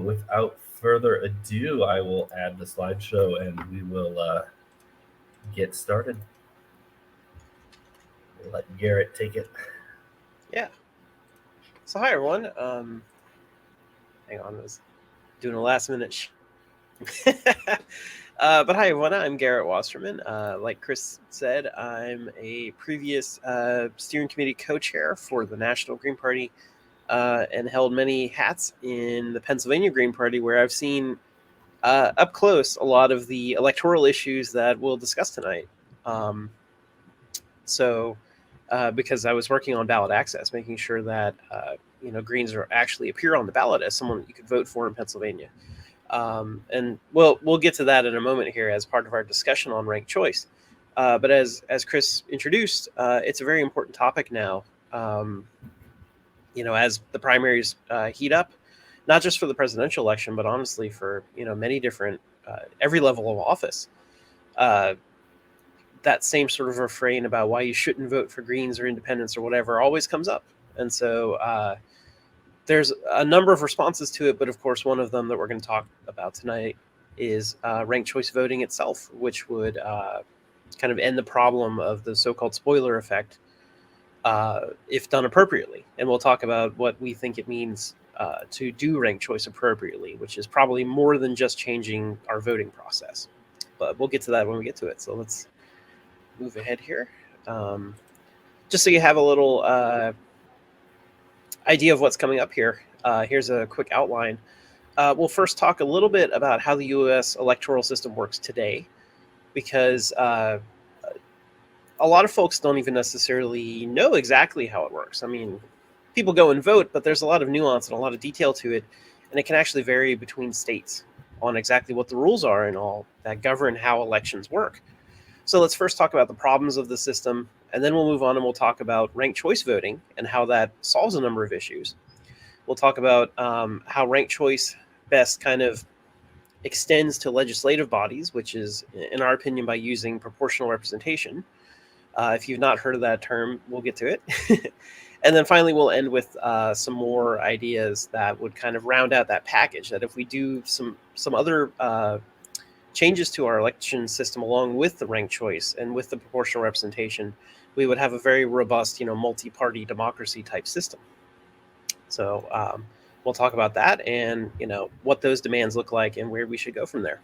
Without further ado, I will add the slideshow and we will get started. We'll let Garrett take it. Yeah. So hi everyone. Hang on, I was doing a last minute. But hi everyone. I'm Garrett Wasserman. Like Chris said, I'm a previous steering committee co-chair for the National Green Party, and held many hats in the Pennsylvania Green Party, where I've seen up close a lot of the electoral issues that we'll discuss tonight. Um, so because I was working on ballot access, making sure that Greens are actually appear on the ballot as someone that you could vote for in Pennsylvania. And we'll get to that in a moment here as part of our discussion on ranked choice. But as Chris introduced, it's a very important topic now. As the primaries heat up, not just for the presidential election, but honestly for many different every level of office. Uh, that same sort of refrain about why you shouldn't vote for Greens or independents or whatever always comes up. And so there's a number of responses to it, but of course, one of them that we're going to talk about tonight is ranked choice voting itself, which would kind of end the problem of the so-called spoiler effect if done appropriately. And we'll talk about what we think it means to do ranked choice appropriately, which is probably more than just changing our voting process. But we'll get to that when we get to it. So let's move ahead here. Just so you have a little idea of what's coming up here, here's a quick outline. We'll first talk a little bit about how the U.S. electoral system works today, because a lot of folks don't even necessarily know exactly how it works. I mean, people go and vote, but there's a lot of nuance and a lot of detail to it, and it can actually vary between states on exactly what the rules are and all that govern how elections work. So let's first talk about the problems of the system, and then we'll move on and we'll talk about ranked choice voting and how that solves a number of issues. We'll talk about how ranked choice best kind of extends to legislative bodies, which is, in our opinion, by using proportional representation. If you've not heard of that term, we'll get to it. And then finally, we'll end with some more ideas that would kind of round out that package, that if we do some other changes to our election system along with the ranked choice and with the proportional representation, we would have a very robust, multi-party democracy type system. So we'll talk about that and what those demands look like and where we should go from there.